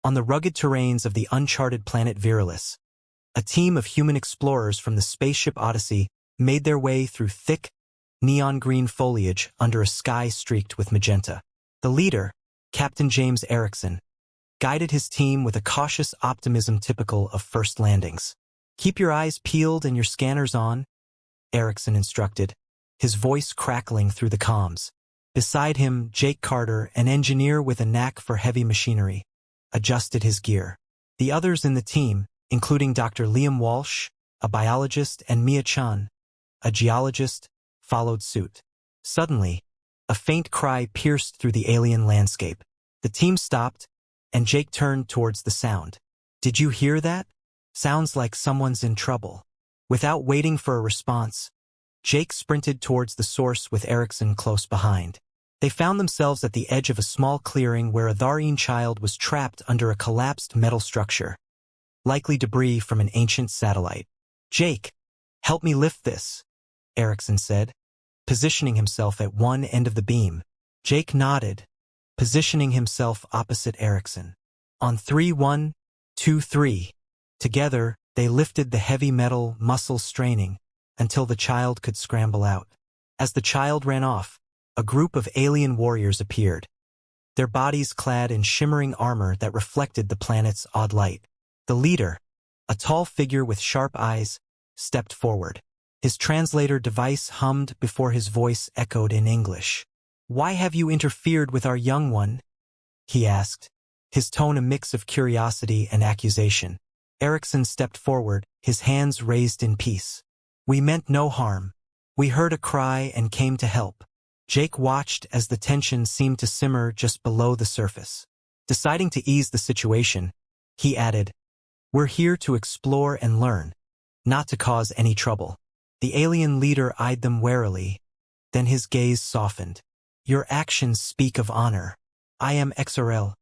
On the rugged terrains of the uncharted planet Virilis, a team of human explorers from the spaceship Odyssey made their way through thick, neon-green foliage under a sky streaked with magenta. The leader, Captain James Erickson, guided his team with a cautious optimism typical of first landings. "Keep your eyes peeled and your scanners on," Erickson instructed, his voice crackling through the comms. Beside him, Jake Carter, an engineer with a knack for heavy machinery, adjusted his gear. The others in the team, including Dr. Liam Walsh, a biologist, and Mia Chan, a geologist, followed suit. Suddenly, a faint cry pierced through the alien landscape. The team stopped, and Jake turned towards the sound. "Did you hear that? Sounds like someone's in trouble." Without waiting for a response, Jake sprinted towards the source with Erickson close behind. They found themselves at the edge of a small clearing where a Tharine child was trapped under a collapsed metal structure, likely debris from an ancient satellite. "Jake, help me lift this," Erickson said, positioning himself at one end of the beam. Jake nodded, positioning himself opposite Erickson. On 3, 1, 2, 3. Together, they lifted the heavy metal, muscles straining, until the child could scramble out. As the child ran off, a group of alien warriors appeared, their bodies clad in shimmering armor that reflected the planet's odd light. The leader, a tall figure with sharp eyes, stepped forward. His translator device hummed before his voice echoed in English. "Why have you interfered with our young one?" he asked, his tone a mix of curiosity and accusation. Erickson stepped forward, his hands raised in peace. "We meant no harm. We heard a cry and came to help." Jake watched as the tension seemed to simmer just below the surface. Deciding to ease the situation, he added, "We're here to explore and learn, not to cause any trouble." The alien leader eyed them warily, then his gaze softened. "Your actions speak of honor. I am XRL,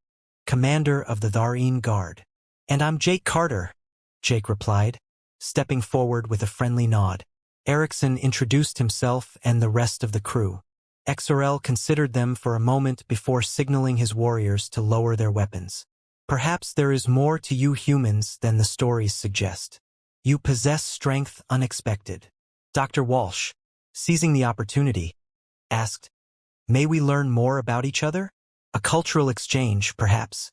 commander of the Tharine Guard." "And I'm Jake Carter," Jake replied, stepping forward with a friendly nod. Erickson introduced himself and the rest of the crew. XRL considered them for a moment before signaling his warriors to lower their weapons. "Perhaps there is more to you humans than the stories suggest. You possess strength unexpected." Dr. Walsh, seizing the opportunity, asked, "May we learn more about each other? A cultural exchange, perhaps?"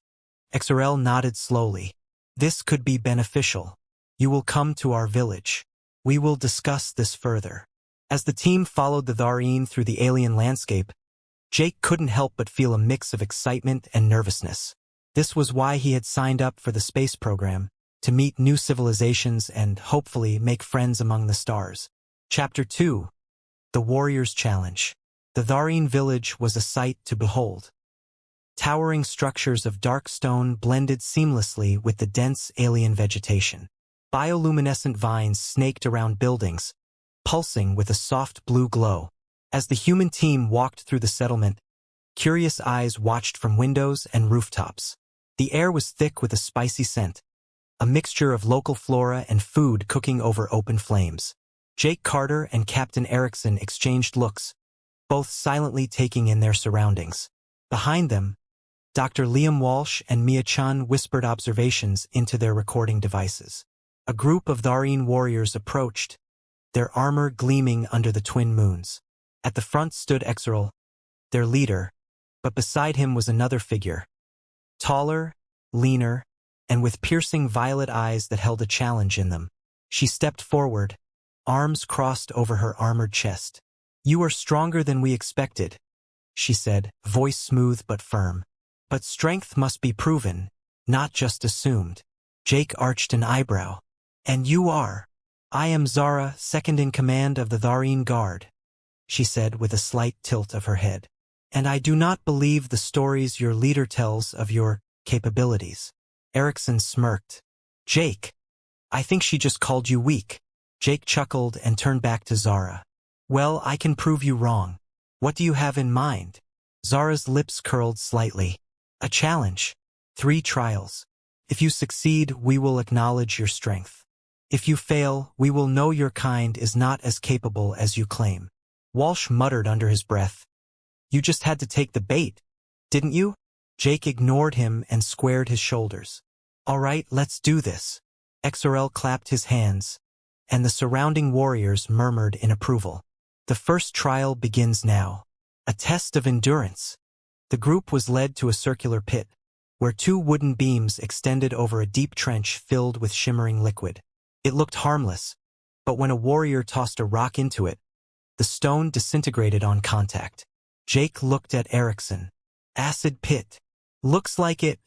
XRL nodded slowly. "This could be beneficial. You will come to our village. We will discuss this further." As the team followed the Tharine through the alien landscape, Jake couldn't help but feel a mix of excitement and nervousness. This was why he had signed up for the space program, to meet new civilizations and, hopefully, make friends among the stars. Chapter 2. The Warriors' Challenge. The Tharine village was a sight to behold. Towering structures of dark stone blended seamlessly with the dense alien vegetation. Bioluminescent vines snaked around buildings, pulsing with a soft blue glow. As the human team walked through the settlement, curious eyes watched from windows and rooftops. The air was thick with a spicy scent, a mixture of local flora and food cooking over open flames. Jake Carter and Captain Erickson exchanged looks, both silently taking in their surroundings. Behind them, Dr. Liam Walsh and Mia Chan whispered observations into their recording devices. A group of Tharine warriors approached, their armor gleaming under the twin moons. At the front stood Exerl, their leader, but beside him was another figure, taller, leaner, and with piercing violet eyes that held a challenge in them. She stepped forward, arms crossed over her armored chest. "You are stronger than we expected," she said, voice smooth but firm. "But strength must be proven, not just assumed." Jake arched an eyebrow. "And you are?" "I am Zara, second in command of the Tharine Guard," she said with a slight tilt of her head. "And I do not believe the stories your leader tells of your capabilities." Erickson smirked. "Jake, I think she just called you weak." Jake chuckled and turned back to Zara. "Well, I can prove you wrong. What do you have in mind?" Zara's lips curled slightly. "A challenge. 3 trials. If you succeed, we will acknowledge your strength. If you fail, we will know your kind is not as capable as you claim." Walsh muttered under his breath. "You just had to take the bait, didn't you?" Jake ignored him and squared his shoulders. All right, let's do this. XRL clapped his hands, and the surrounding warriors murmured in approval. The first trial begins now. A test of endurance. The group was led to a circular pit, where two wooden beams extended over a deep trench filled with shimmering liquid. It looked harmless, but when a warrior tossed a rock into it, the stone disintegrated on contact. Jake looked at Erickson. Acid pit. Looks like it,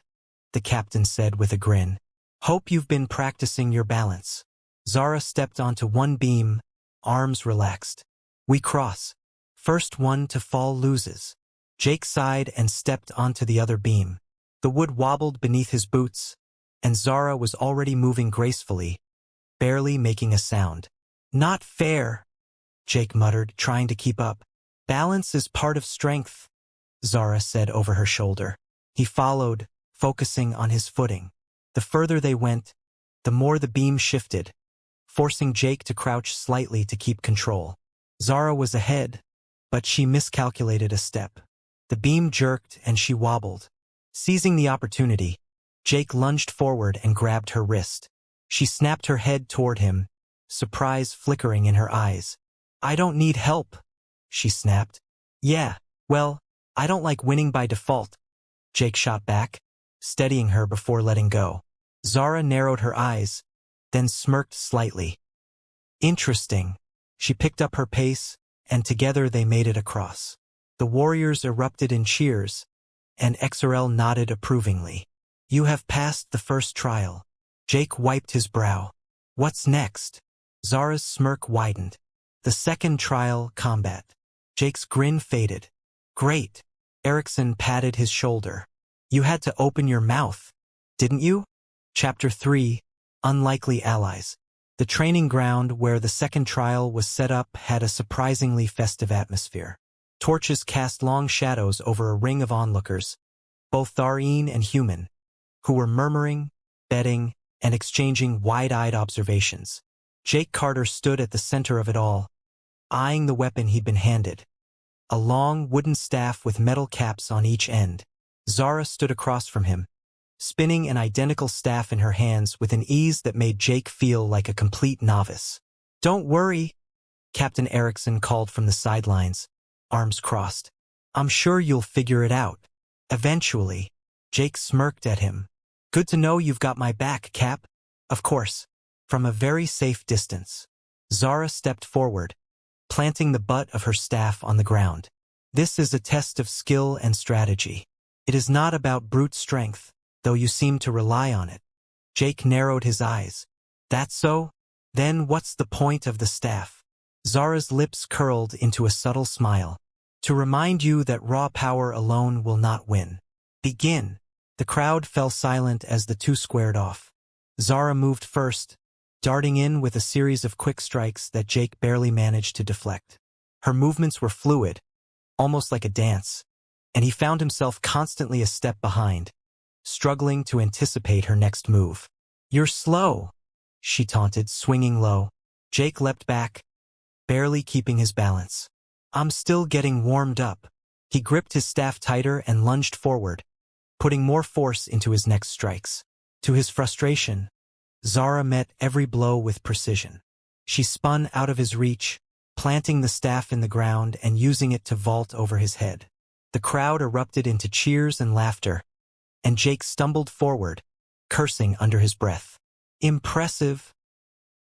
the captain said with a grin. Hope you've been practicing your balance. Zara stepped onto one beam, arms relaxed. We cross. First one to fall loses. Jake sighed and stepped onto the other beam. The wood wobbled beneath his boots, and Zara was already moving gracefully, barely making a sound. Not fair, Jake muttered, trying to keep up. Balance is part of strength, Zara said over her shoulder. He followed, focusing on his footing. The further they went, the more the beam shifted, forcing Jake to crouch slightly to keep control. Zara was ahead, but she miscalculated a step. The beam jerked and she wobbled. Seizing the opportunity, Jake lunged forward and grabbed her wrist. She snapped her head toward him, surprise flickering in her eyes. I don't need help, she snapped. Yeah, well, I don't like winning by default, Jake shot back, steadying her before letting go. Zara narrowed her eyes, then smirked slightly. Interesting. She picked up her pace, and together they made it across. The warriors erupted in cheers, and XRL nodded approvingly. You have passed the first trial. Jake wiped his brow. What's next? Zara's smirk widened. The second trial, combat. Jake's grin faded. Great. Erickson patted his shoulder. You had to open your mouth, didn't you? Chapter 3, Unlikely Allies. The training ground where the second trial was set up had a surprisingly festive atmosphere. Torches cast long shadows over a ring of onlookers, both Tharine and human, who were murmuring, betting, and exchanging wide-eyed observations. Jake Carter stood at the center of it all, eyeing the weapon he'd been handed. A long wooden staff with metal caps on each end. Zara stood across from him, spinning an identical staff in her hands with an ease that made Jake feel like a complete novice. Don't worry, Captain Erickson called from the sidelines, arms crossed. I'm sure you'll figure it out. Eventually. Jake smirked at him. Good to know you've got my back, Cap. Of course. From a very safe distance. Zara stepped forward, planting the butt of her staff on the ground. This is a test of skill and strategy. It is not about brute strength, though you seem to rely on it. Jake narrowed his eyes. That's so? Then what's the point of the staff? Zara's lips curled into a subtle smile. To remind you that raw power alone will not win. Begin. The crowd fell silent as the two squared off. Zara moved first, darting in with a series of quick strikes that Jake barely managed to deflect. Her movements were fluid, almost like a dance, and he found himself constantly a step behind, struggling to anticipate her next move. You're slow, she taunted, swinging low. Jake leapt back, barely keeping his balance. I'm still getting warmed up. He gripped his staff tighter and lunged forward, putting more force into his next strikes. To his frustration, Zara met every blow with precision. She spun out of his reach, planting the staff in the ground and using it to vault over his head. The crowd erupted into cheers and laughter, and Jake stumbled forward, cursing under his breath. Impressive,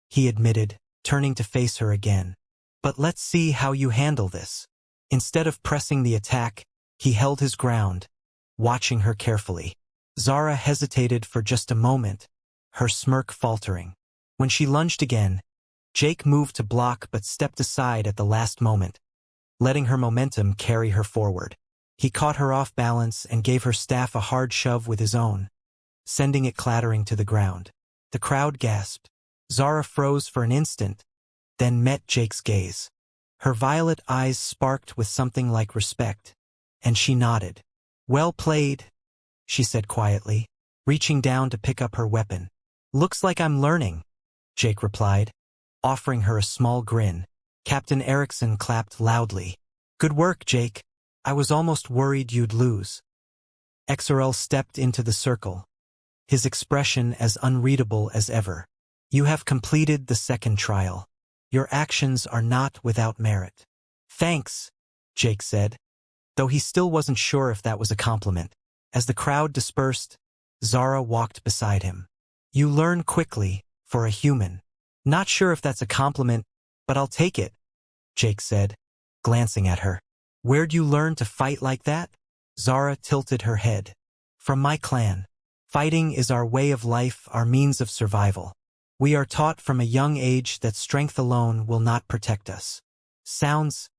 he admitted, turning to face her again. But let's see how you handle this. Instead of pressing the attack, he held his ground, watching her carefully. Zara hesitated for just a moment, her smirk faltering. When she lunged again, Jake moved to block but stepped aside at the last moment, letting her momentum carry her forward. He caught her off balance and gave her staff a hard shove with his own, sending it clattering to the ground. The crowd gasped. Zara froze for an instant, then met Jake's gaze. Her violet eyes sparked with something like respect, and she nodded. Well played, she said quietly, reaching down to pick up her weapon. Looks like I'm learning, Jake replied, offering her a small grin. Captain Erickson clapped loudly. Good work, Jake. I was almost worried you'd lose. XRL stepped into the circle, his expression as unreadable as ever. You have completed the second trial. Your actions are not without merit. Thanks, Jake said, though he still wasn't sure if that was a compliment. As the crowd dispersed, Zara walked beside him. You learn quickly, for a human. Not sure if that's a compliment, but I'll take it, Jake said, glancing at her. Where'd you learn to fight like that? Zara tilted her head. From my clan. Fighting is our way of life, our means of survival. We are taught from a young age that strength alone will not protect us. Sounds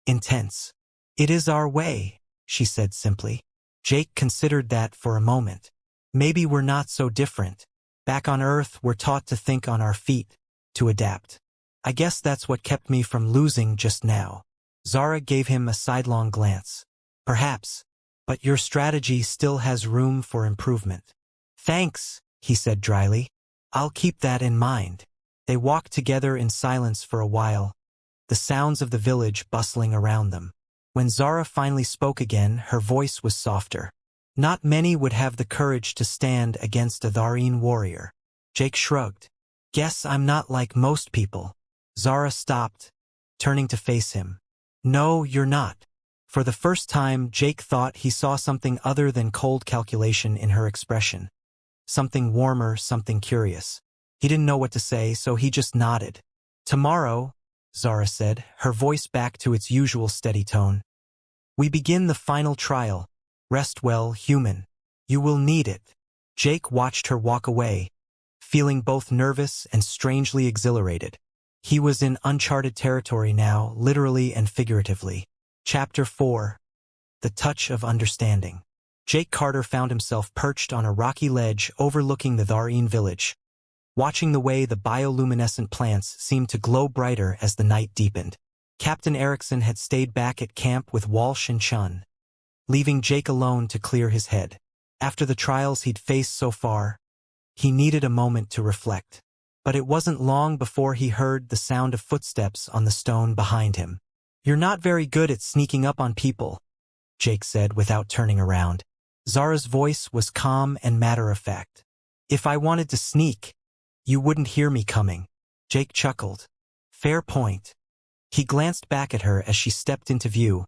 intense. It is our way, she said simply. Jake considered that for a moment. Maybe we're not so different. Back on Earth, we're taught to think on our feet, to adapt. I guess that's what kept me from losing just now. Zara gave him a sidelong glance. Perhaps, but your strategy still has room for improvement. Thanks, he said dryly. I'll keep that in mind. They walked together in silence for a while, the sounds of the village bustling around them. When Zara finally spoke again, her voice was softer. Not many would have the courage to stand against a Tharine warrior. Jake shrugged. Guess I'm not like most people. Zara stopped, turning to face him. No, you're not. For the first time, Jake thought he saw something other than cold calculation in her expression. Something warmer, something curious. He didn't know what to say, so he just nodded. Tomorrow, Zara said, her voice back to its usual steady tone. We begin the final trial. Rest well, human. You will need it. Jake watched her walk away, feeling both nervous and strangely exhilarated. He was in uncharted territory now, literally and figuratively. Chapter 4. The Touch of Understanding. Jake Carter found himself perched on a rocky ledge overlooking the Tharine village, watching the way the bioluminescent plants seemed to glow brighter as the night deepened. Captain Erickson had stayed back at camp with Walsh and Chun, leaving Jake alone to clear his head. After the trials he'd faced so far, he needed a moment to reflect. But it wasn't long before he heard the sound of footsteps on the stone behind him. You're not very good at sneaking up on people, Jake said without turning around. Zara's voice was calm and matter-of-fact. If I wanted to sneak, you wouldn't hear me coming. Jake chuckled. Fair point. He glanced back at her as she stepped into view,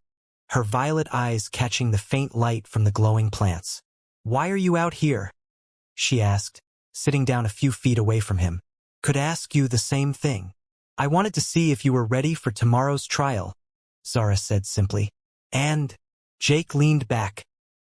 her violet eyes catching the faint light from the glowing plants. Why are you out here? She asked, sitting down a few feet away from him. Could ask you the same thing. I wanted to see if you were ready for tomorrow's trial, Zara said simply. And Jake leaned back,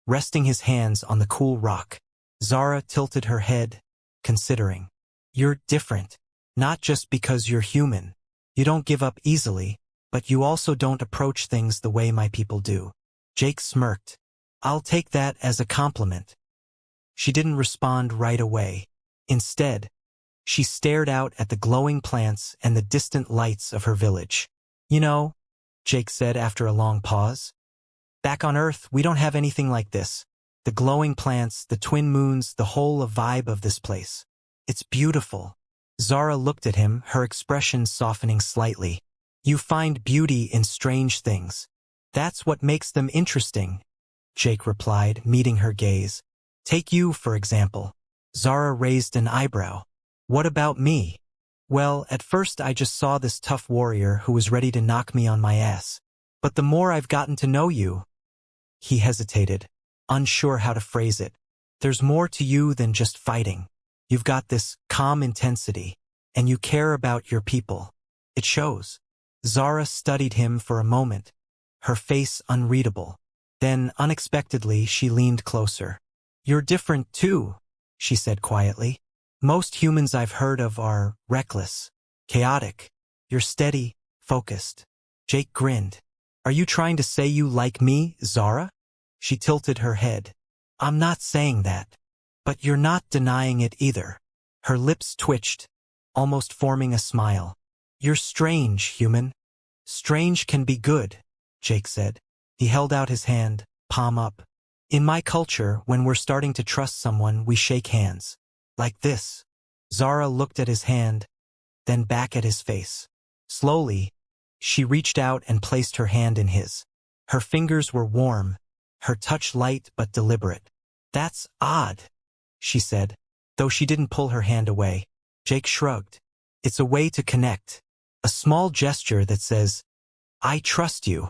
resting his hands on the cool rock. Zara tilted her head, considering. You're different, not just because you're human. You don't give up easily, but you also don't approach things the way my people do. Jake smirked. I'll take that as a compliment. She didn't respond right away. Instead, she stared out at the glowing plants and the distant lights of her village. You know, Jake said after a long pause, back on Earth, we don't have anything like this. The glowing plants, the twin moons, the whole vibe of this place. It's beautiful. Zara looked at him, her expression softening slightly. You find beauty in strange things. That's what makes them interesting, Jake replied, meeting her gaze. Take you, for example. Zara raised an eyebrow. What about me? Well, at first I just saw this tough warrior who was ready to knock me on my ass. But the more I've gotten to know you... He hesitated, unsure how to phrase it. There's more to you than just fighting. You've got this calm intensity, and you care about your people. It shows. Zara studied him for a moment, her face unreadable. Then, unexpectedly, she leaned closer. You're different too, she said quietly. Most humans I've heard of are reckless, chaotic. You're steady, focused. Jake grinned. Are you trying to say you like me, Zara? She tilted her head. I'm not saying that. But you're not denying it either. Her lips twitched, almost forming a smile. You're strange, human. Strange can be good, Jake said. He held out his hand, palm up. In my culture, when we're starting to trust someone, we shake hands. Like this. Zara looked at his hand, then back at his face. Slowly, she reached out and placed her hand in his. Her fingers were warm, her touch light but deliberate. That's odd, she said, though she didn't pull her hand away. Jake shrugged. It's a way to connect. A small gesture that says, I trust you.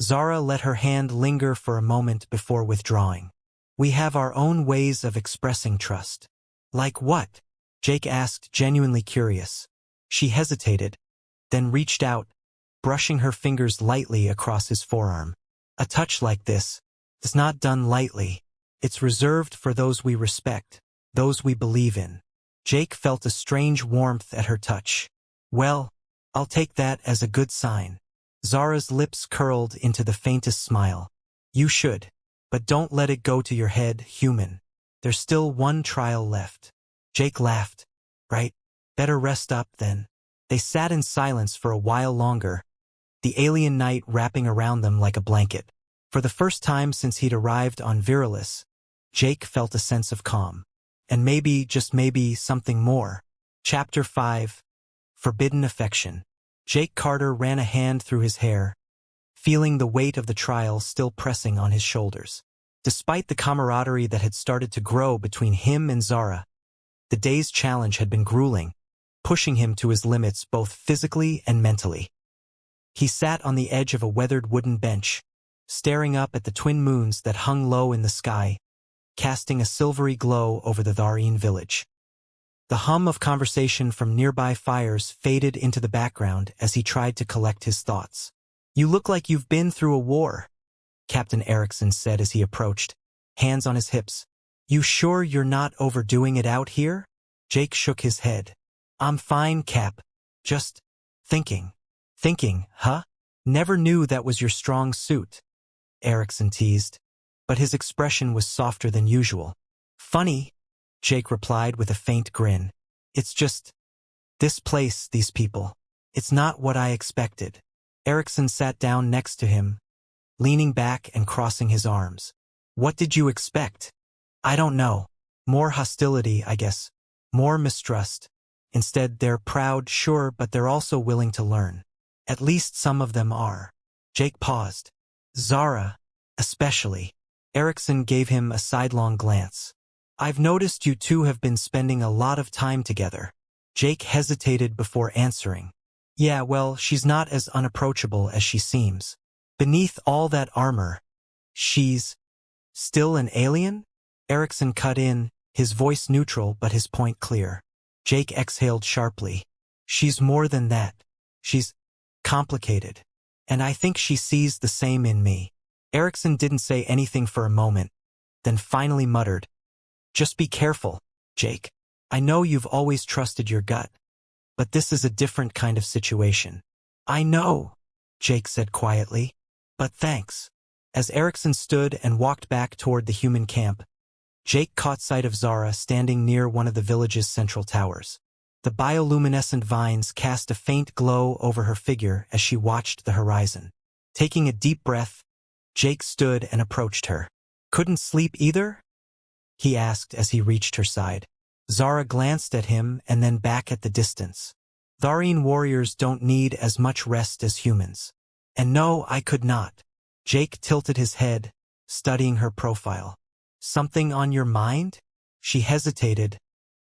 Zara let her hand linger for a moment before withdrawing. We have our own ways of expressing trust. Like what? Jake asked, genuinely curious. She hesitated, then reached out, brushing her fingers lightly across his forearm. A touch like this is not done lightly. It's reserved for those we respect, those we believe in. Jake felt a strange warmth at her touch. Well, I'll take that as a good sign. Zara's lips curled into the faintest smile. You should, but don't let it go to your head, human. There's still one trial left. Jake laughed. Right? Better rest up then. They sat in silence for a while longer, the alien night wrapping around them like a blanket. For the first time since he'd arrived on Virilis, Jake felt a sense of calm. And maybe, just maybe, something more. Chapter 5. Forbidden Affection. Jake Carter ran a hand through his hair, feeling the weight of the trial still pressing on his shoulders. Despite the camaraderie that had started to grow between him and Zara, the day's challenge had been grueling, pushing him to his limits both physically and mentally. He sat on the edge of a weathered wooden bench, staring up at the twin moons that hung low in the sky, casting a silvery glow over the Tharine village. The hum of conversation from nearby fires faded into the background as he tried to collect his thoughts. You look like you've been through a war, Captain Erickson said as he approached, hands on his hips. You sure you're not overdoing it out here? Jake shook his head. I'm fine, Cap. Just thinking. Thinking, huh? Never knew that was your strong suit, Erickson teased, but his expression was softer than usual. Funny, Jake replied with a faint grin. It's just, this place, these people. It's not what I expected. Erickson sat down next to him, leaning back and crossing his arms. What did you expect? I don't know. More hostility, I guess. More mistrust. Instead, they're proud, sure, but they're also willing to learn. At least some of them are. Jake paused. Zara, especially. Erickson gave him a sidelong glance. I've noticed you two have been spending a lot of time together. Jake hesitated before answering. Yeah, well, she's not as unapproachable as she seems. Beneath all that armor, she's still an alien? Erickson cut in, his voice neutral but his point clear. Jake exhaled sharply. She's more than that. She's complicated. And I think she sees the same in me. Erickson didn't say anything for a moment, then finally muttered. Just be careful, Jake. I know you've always trusted your gut, but this is a different kind of situation. I know, Jake said quietly, but thanks. As Erickson stood and walked back toward the human camp, Jake caught sight of Zara standing near one of the village's central towers. The bioluminescent vines cast a faint glow over her figure as she watched the horizon. Taking a deep breath, Jake stood and approached her. Couldn't sleep either? He asked as he reached her side. Zara glanced at him and then back at the distance. Tharine warriors don't need as much rest as humans. And no, I could not. Jake tilted his head, studying her profile. Something on your mind? She hesitated,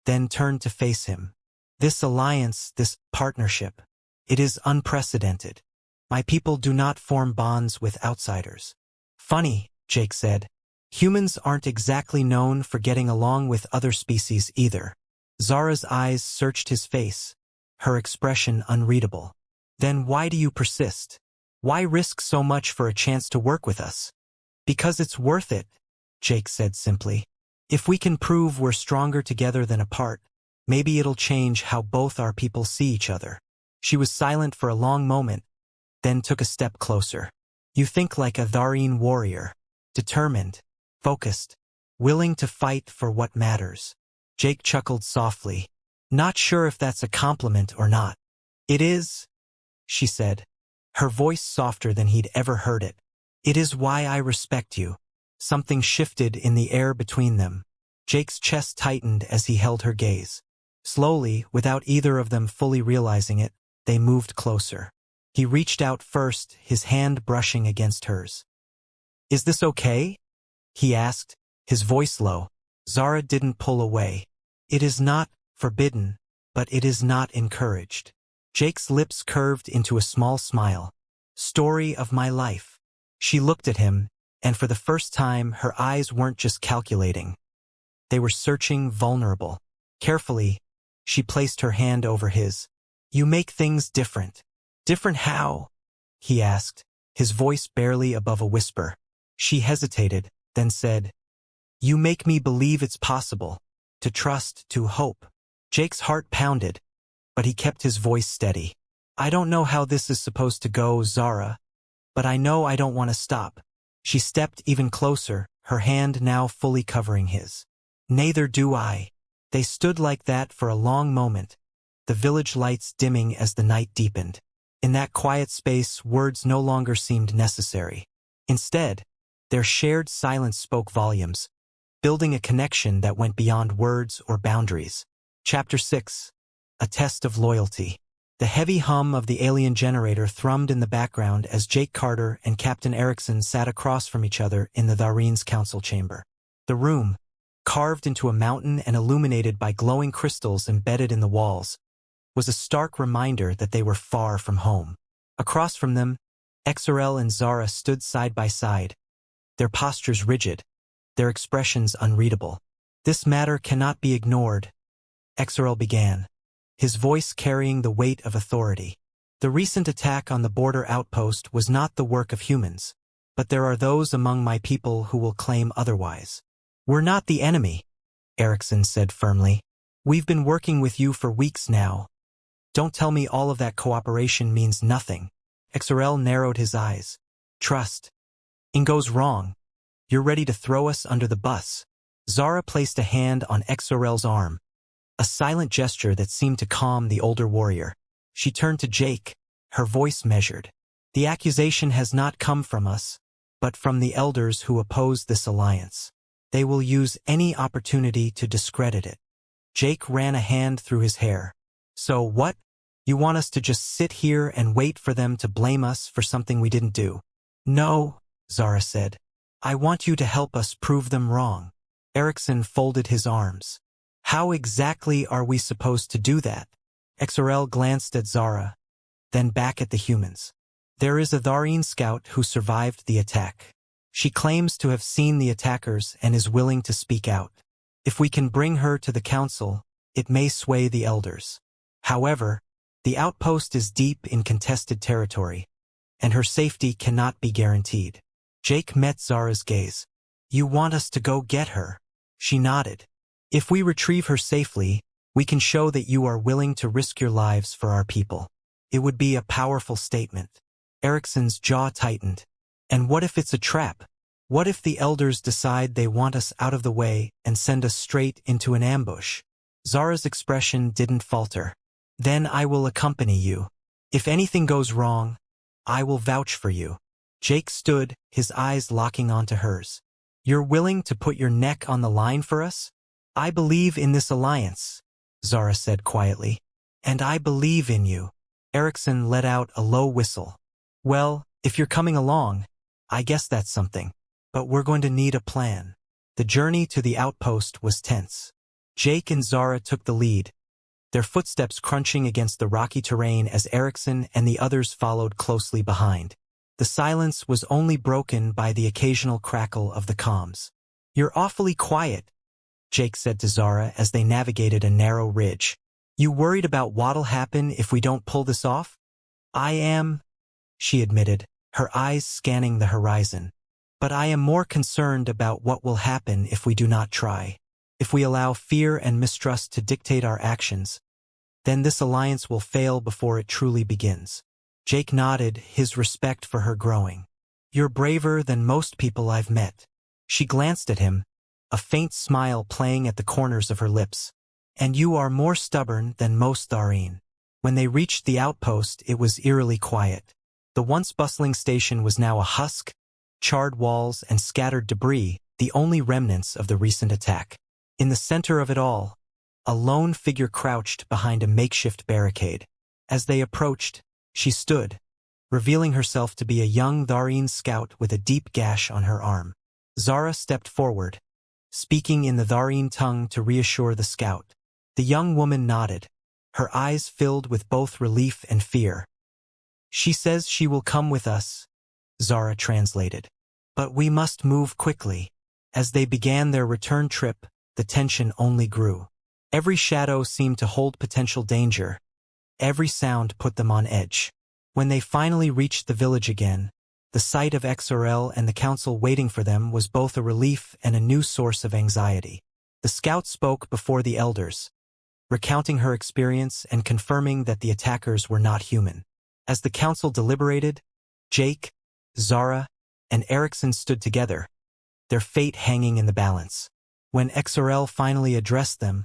then turned to face him. This alliance, this partnership, it is unprecedented. My people do not form bonds with outsiders. Funny, Jake said. Humans aren't exactly known for getting along with other species either. Zara's eyes searched his face, her expression unreadable. Then why do you persist? Why risk so much for a chance to work with us? Because it's worth it, Jake said simply. If we can prove we're stronger together than apart, maybe it'll change how both our people see each other. She was silent for a long moment, then took a step closer. You think like a Tharine warrior, determined, focused, willing to fight for what matters. Jake chuckled softly. Not sure if that's a compliment or not. It is, she said, her voice softer than he'd ever heard it. It is why I respect you. Something shifted in the air between them. Jake's chest tightened as he held her gaze. Slowly, without either of them fully realizing it, they moved closer. He reached out first, his hand brushing against hers. Is this okay? He asked, his voice low. Zara didn't pull away. It is not forbidden, but it is not encouraged. Jake's lips curved into a small smile. Story of my life. She looked at him, and for the first time her eyes weren't just calculating. They were searching, vulnerable. Carefully, she placed her hand over his. You make things different. Different how? He asked, his voice barely above a whisper. She hesitated, then said, You make me believe it's possible. To trust, to hope. Jake's heart pounded, but he kept his voice steady. I don't know how this is supposed to go, Zara, but I know I don't want to stop. She stepped even closer, her hand now fully covering his. Neither do I. They stood like that for a long moment, the village lights dimming as the night deepened. In that quiet space, words no longer seemed necessary. Instead, their shared silence spoke volumes, building a connection that went beyond words or boundaries. Chapter 6. A Test of Loyalty. The heavy hum of the alien generator thrummed in the background as Jake Carter and Captain Erickson sat across from each other in the Tharines council chamber. The room, carved into a mountain and illuminated by glowing crystals embedded in the walls, was a stark reminder that they were far from home. Across from them, XRL and Zara stood side by side, their postures rigid, their expressions unreadable. This matter cannot be ignored, XRL began, his voice carrying the weight of authority. The recent attack on the border outpost was not the work of humans, but there are those among my people who will claim otherwise. We're not the enemy, Erickson said firmly. We've been working with you for weeks now. Don't tell me all of that cooperation means nothing. XRL narrowed his eyes. Trust. It goes wrong. You're ready to throw us under the bus. Zara placed a hand on XRL's arm, a silent gesture that seemed to calm the older warrior. She turned to Jake, her voice measured. The accusation has not come from us, but from the elders who oppose this alliance. They will use any opportunity to discredit it. Jake ran a hand through his hair. So what? You want us to just sit here and wait for them to blame us for something we didn't do? No, Zara said. I want you to help us prove them wrong. Erickson folded his arms. How exactly are we supposed to do that? XRL glanced at Zara, then back at the humans. There is a Tharine scout who survived the attack. She claims to have seen the attackers and is willing to speak out. If we can bring her to the council, it may sway the elders. However, the outpost is deep in contested territory, and her safety cannot be guaranteed. Jake met Zara's gaze. You want us to go get her? She nodded. If we retrieve her safely, we can show that you are willing to risk your lives for our people. It would be a powerful statement. Erickson's jaw tightened. And what if it's a trap? What if the elders decide they want us out of the way and send us straight into an ambush? Zara's expression didn't falter. Then I will accompany you. If anything goes wrong, I will vouch for you. Jake stood, his eyes locking onto hers. You're willing to put your neck on the line for us? I believe in this alliance, Zara said quietly. And I believe in you. Erickson let out a low whistle. Well, if you're coming along, I guess that's something. But we're going to need a plan. The journey to the outpost was tense. Jake and Zara took the lead, their footsteps crunching against the rocky terrain as Erickson and the others followed closely behind. The silence was only broken by the occasional crackle of the comms. You're awfully quiet, Jake said to Zara as they navigated a narrow ridge. You worried about what'll happen if we don't pull this off? I am, she admitted, her eyes scanning the horizon. But I am more concerned about what will happen if we do not try. If we allow fear and mistrust to dictate our actions, then this alliance will fail before it truly begins. Jake nodded, his respect for her growing. You're braver than most people I've met. She glanced at him, a faint smile playing at the corners of her lips. And you are more stubborn than most Tharine. When they reached the outpost, it was eerily quiet. The once bustling station was now a husk, charred walls and scattered debris, the only remnants of the recent attack. In the center of it all, a lone figure crouched behind a makeshift barricade. As they approached, she stood, revealing herself to be a young Tharine scout with a deep gash on her arm. Zara stepped forward, speaking in the Tharine tongue to reassure the scout. The young woman nodded, her eyes filled with both relief and fear. She says she will come with us, Zara translated. But we must move quickly. As they began their return trip, the tension only grew. Every shadow seemed to hold potential danger. Every sound put them on edge. When they finally reached the village again, the sight of XRL and the council waiting for them was both a relief and a new source of anxiety. The scout spoke before the elders, recounting her experience and confirming that the attackers were not human. As the council deliberated, Jake, Zara, and Erickson stood together, their fate hanging in the balance. When XRL finally addressed them,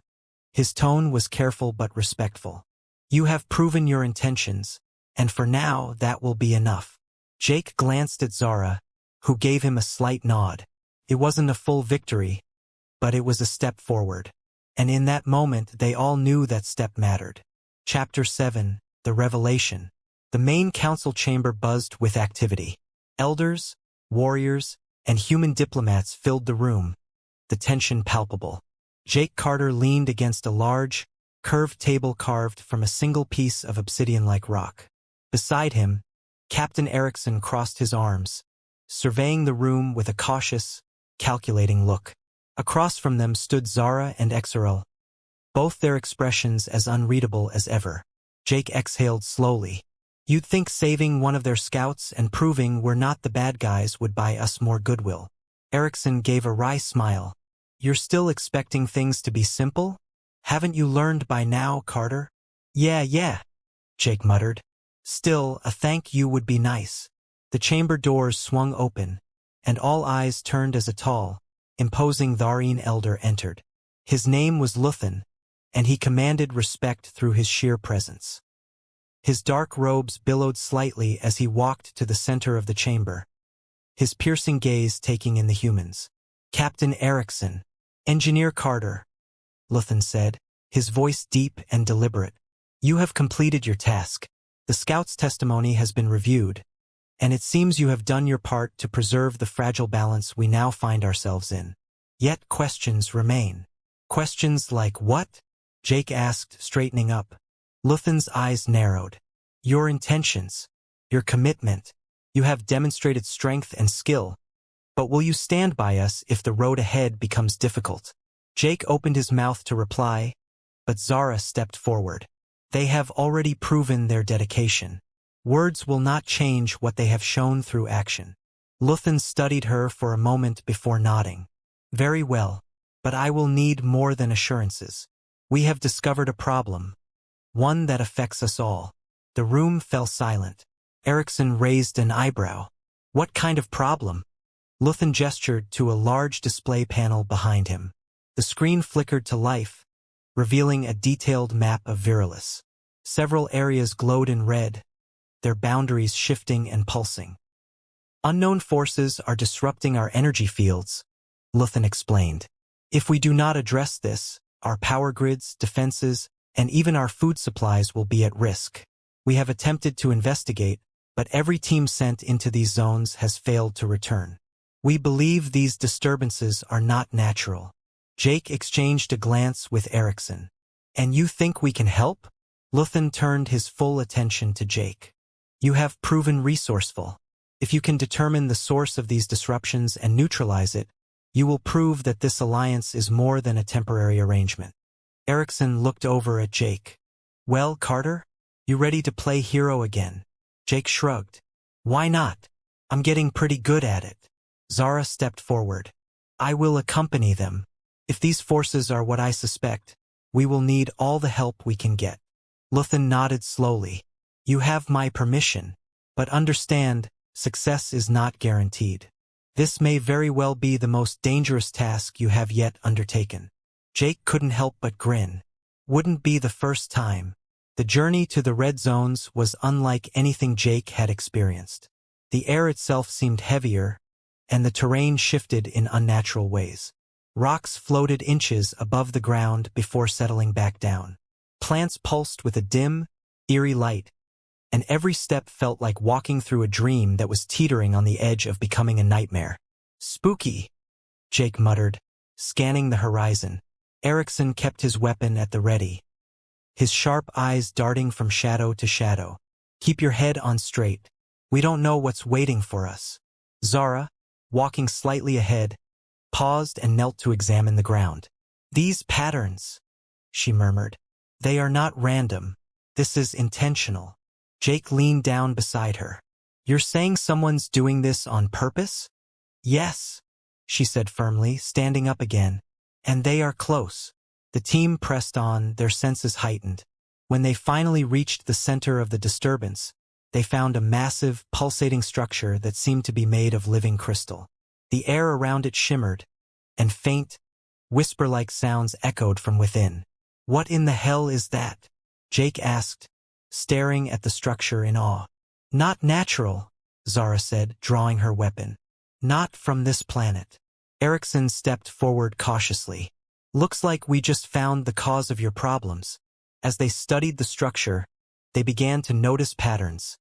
his tone was careful but respectful. You have proven your intentions, and for now that will be enough. Jake glanced at Zara, who gave him a slight nod. It wasn't a full victory, but it was a step forward. And in that moment they all knew that step mattered. Chapter 7, The Revelation. The main council chamber buzzed with activity. Elders, warriors, and human diplomats filled the room, the tension palpable. Jake Carter leaned against a large, curved table carved from a single piece of obsidian-like rock. Beside him, Captain Erickson crossed his arms, surveying the room with a cautious, calculating look. Across from them stood Zara and XRL, both their expressions as unreadable as ever. Jake exhaled slowly. You'd think saving one of their scouts and proving we're not the bad guys would buy us more goodwill. Erickson gave a wry smile. You're still expecting things to be simple? Haven't you learned by now, Carter? Yeah, Jake muttered. Still, a thank you would be nice. The chamber doors swung open, and all eyes turned as a tall, imposing Tharine elder entered. His name was Luthen, and he commanded respect through his sheer presence. His dark robes billowed slightly as he walked to the center of the chamber, his piercing gaze taking in the humans. Captain Erickson, Engineer Carter, Luthen said, his voice deep and deliberate. You have completed your task. The scout's testimony has been reviewed, and it seems you have done your part to preserve the fragile balance we now find ourselves in. Yet questions remain. Questions like what? Jake asked, straightening up. Luthen's eyes narrowed. Your intentions, your commitment. You have demonstrated strength and skill, but will you stand by us if the road ahead becomes difficult? Jake opened his mouth to reply, but Zara stepped forward. They have already proven their dedication. Words will not change what they have shown through action. Luthen studied her for a moment before nodding. Very well, but I will need more than assurances. We have discovered a problem, one that affects us all. The room fell silent. Erickson raised an eyebrow. What kind of problem? Luthen gestured to a large display panel behind him. The screen flickered to life, revealing a detailed map of Virilis. Several areas glowed in red, their boundaries shifting and pulsing. Unknown forces are disrupting our energy fields, Luthen explained. If we do not address this, our power grids, defenses, and even our food supplies will be at risk. We have attempted to investigate, but every team sent into these zones has failed to return. We believe these disturbances are not natural. Jake exchanged a glance with Erickson. And you think we can help? Luthen turned his full attention to Jake. You have proven resourceful. If you can determine the source of these disruptions and neutralize it, you will prove that this alliance is more than a temporary arrangement. Erickson looked over at Jake. Well, Carter? You ready to play hero again? Jake shrugged. Why not? I'm getting pretty good at it. Zara stepped forward. I will accompany them. If these forces are what I suspect, we will need all the help we can get. Luthen nodded slowly. You have my permission, but understand, success is not guaranteed. This may very well be the most dangerous task you have yet undertaken. Jake couldn't help but grin. Wouldn't be the first time. The journey to the red zones was unlike anything Jake had experienced. The air itself seemed heavier, and the terrain shifted in unnatural ways. Rocks floated inches above the ground before settling back down. Plants pulsed with a dim, eerie light, and every step felt like walking through a dream that was teetering on the edge of becoming a nightmare. Spooky, Jake muttered, scanning the horizon. Erickson kept his weapon at the ready, his sharp eyes darting from shadow to shadow. Keep your head on straight. We don't know what's waiting for us. Zara, walking slightly ahead, paused and knelt to examine the ground. These patterns, she murmured. They are not random. This is intentional. Jake leaned down beside her. You're saying someone's doing this on purpose? Yes, she said firmly, standing up again. And they are close. The team pressed on, their senses heightened. When they finally reached the center of the disturbance, they found a massive, pulsating structure that seemed to be made of living crystal. The air around it shimmered, and faint, whisper-like sounds echoed from within. What in the hell is that? Jake asked, staring at the structure in awe. Not natural, Zara said, drawing her weapon. Not from this planet. Erickson stepped forward cautiously. Looks like we just found the cause of your problems. As they studied the structure, they began to notice patterns.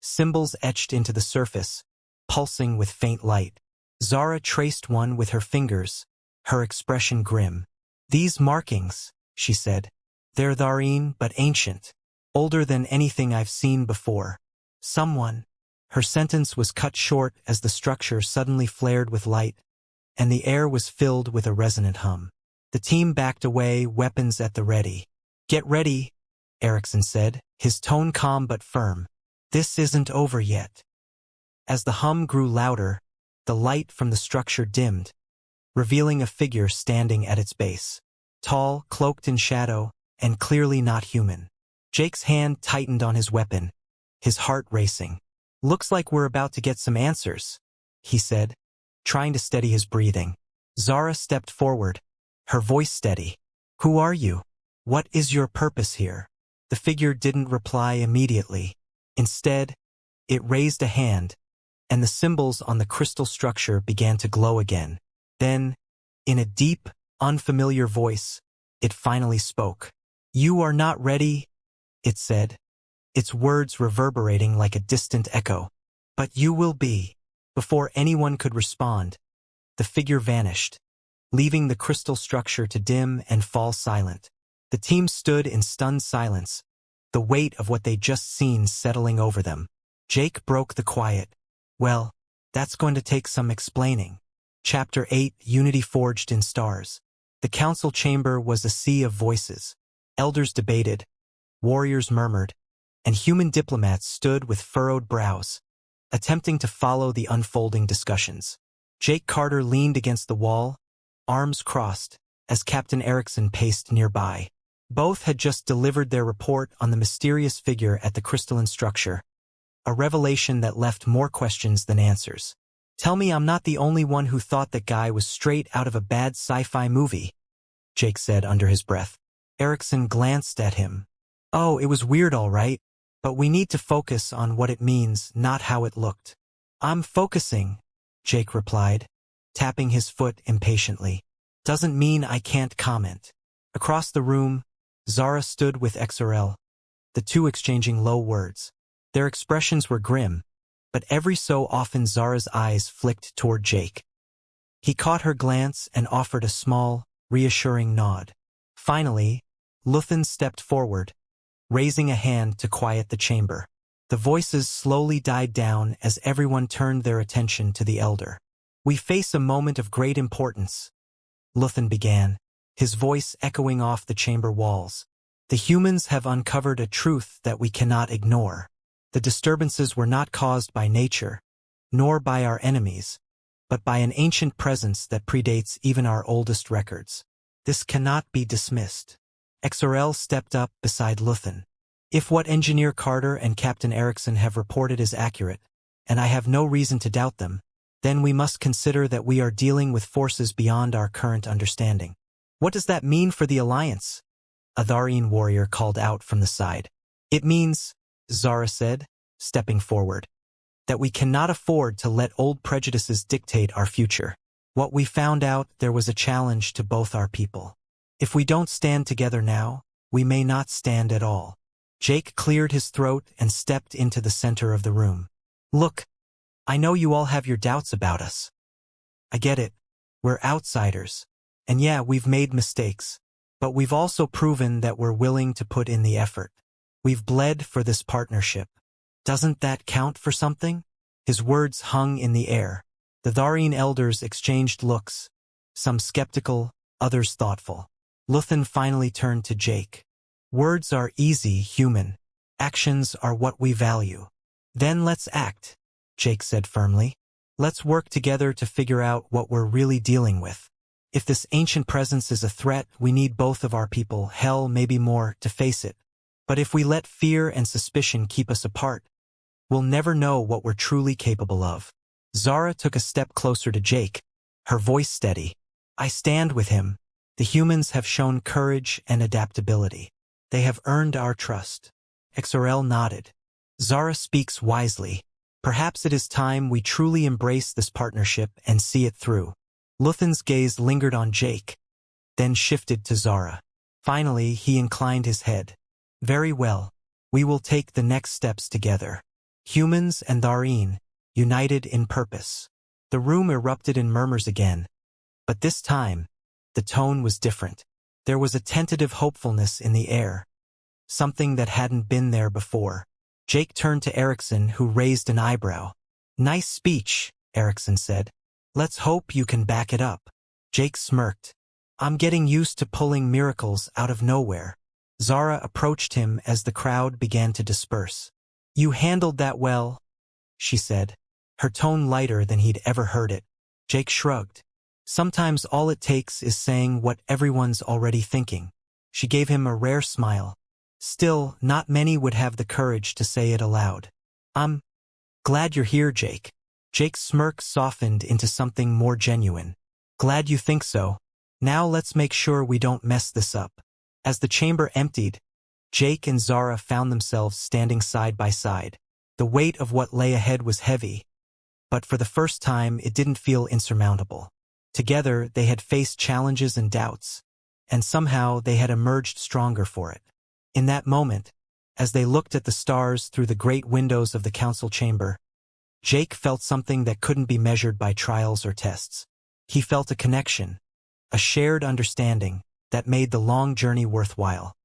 Symbols etched into the surface, pulsing with faint light. Zara traced one with her fingers, her expression grim. These markings, she said. They're Tharine, but ancient. Older than anything I've seen before. Someone. Her sentence was cut short as the structure suddenly flared with light, and the air was filled with a resonant hum. The team backed away, weapons at the ready. Get ready, Erickson said, his tone calm but firm. This isn't over yet. As the hum grew louder, the light from the structure dimmed, revealing a figure standing at its base. Tall, cloaked in shadow, and clearly not human. Jake's hand tightened on his weapon, his heart racing. Looks like we're about to get some answers, he said, trying to steady his breathing. Zara stepped forward, her voice steady. Who are you? What is your purpose here? The figure didn't reply immediately. Instead, it raised a hand, and the symbols on the crystal structure began to glow again. Then, in a deep, unfamiliar voice, it finally spoke. You are not ready, it said, its words reverberating like a distant echo. But you will be. Before anyone could respond, the figure vanished, leaving the crystal structure to dim and fall silent. The team stood in stunned silence, the weight of what they'd just seen settling over them. Jake broke the quiet. Well, that's going to take some explaining. Chapter 8, Unity Forged in Stars. The council chamber was a sea of voices. Elders debated, warriors murmured, and human diplomats stood with furrowed brows, attempting to follow the unfolding discussions. Jake Carter leaned against the wall, arms crossed, as Captain Erickson paced nearby. Both had just delivered their report on the mysterious figure at the crystalline structure, a revelation that left more questions than answers. Tell me I'm not the only one who thought that guy was straight out of a bad sci-fi movie, Jake said under his breath. Erickson glanced at him. Oh, it was weird all right, but we need to focus on what it means, not how it looked. I'm focusing, Jake replied, tapping his foot impatiently. Doesn't mean I can't comment. Across the room, Zara stood with XRL, the two exchanging low words. Their expressions were grim, but every so often Zara's eyes flicked toward Jake. He caught her glance and offered a small, reassuring nod. Finally, Luthen stepped forward, raising a hand to quiet the chamber. The voices slowly died down as everyone turned their attention to the elder. We face a moment of great importance, Luthen began, his voice echoing off the chamber walls. The humans have uncovered a truth that we cannot ignore. The disturbances were not caused by nature, nor by our enemies, but by an ancient presence that predates even our oldest records. This cannot be dismissed. XRL stepped up beside Luthen. If what Engineer Carter and Captain Erickson have reported is accurate, and I have no reason to doubt them, then we must consider that we are dealing with forces beyond our current understanding. What does that mean for the Alliance? A Tharine warrior called out from the side. It means, Zara said, stepping forward, that we cannot afford to let old prejudices dictate our future. What we found out, there was a challenge to both our people. If we don't stand together now, we may not stand at all. Jake cleared his throat and stepped into the center of the room. Look, I know you all have your doubts about us. I get it. We're outsiders, And yeah, we've made mistakes, but we've also proven that we're willing to put in the effort. We've bled for this partnership. Doesn't that count for something? His words hung in the air. The Tharine elders exchanged looks, some skeptical, others thoughtful. Luthen finally turned to Jake. Words are easy, human. Actions are what we value. Then let's act, Jake said firmly. Let's work together to figure out what we're really dealing with. If this ancient presence is a threat, we need both of our people, hell, maybe more, to face it. But if we let fear and suspicion keep us apart, we'll never know what we're truly capable of. Zara took a step closer to Jake, her voice steady. I stand with him. The humans have shown courage and adaptability. They have earned our trust. XRL nodded. Zara speaks wisely. Perhaps it is time we truly embrace this partnership and see it through. Luthen's gaze lingered on Jake, then shifted to Zara. Finally, he inclined his head. Very well. We will take the next steps together. Humans and Tharine, united in purpose. The room erupted in murmurs again. But this time, the tone was different. There was a tentative hopefulness in the air. Something that hadn't been there before. Jake turned to Erickson, who raised an eyebrow. Nice speech, Erickson said. Let's hope you can back it up. Jake smirked. I'm getting used to pulling miracles out of nowhere. Zara approached him as the crowd began to disperse. You handled that well, she said, her tone lighter than he'd ever heard it. Jake shrugged. Sometimes all it takes is saying what everyone's already thinking. She gave him a rare smile. Still, not many would have the courage to say it aloud. I'm glad you're here, Jake. Jake's smirk softened into something more genuine. Glad you think so. Now let's make sure we don't mess this up. As the chamber emptied, Jake and Zara found themselves standing side by side. The weight of what lay ahead was heavy, but for the first time it didn't feel insurmountable. Together they had faced challenges and doubts, and somehow they had emerged stronger for it. In that moment, as they looked at the stars through the great windows of the council chamber, Jake felt something that couldn't be measured by trials or tests. He felt a connection, a shared understanding that made the long journey worthwhile.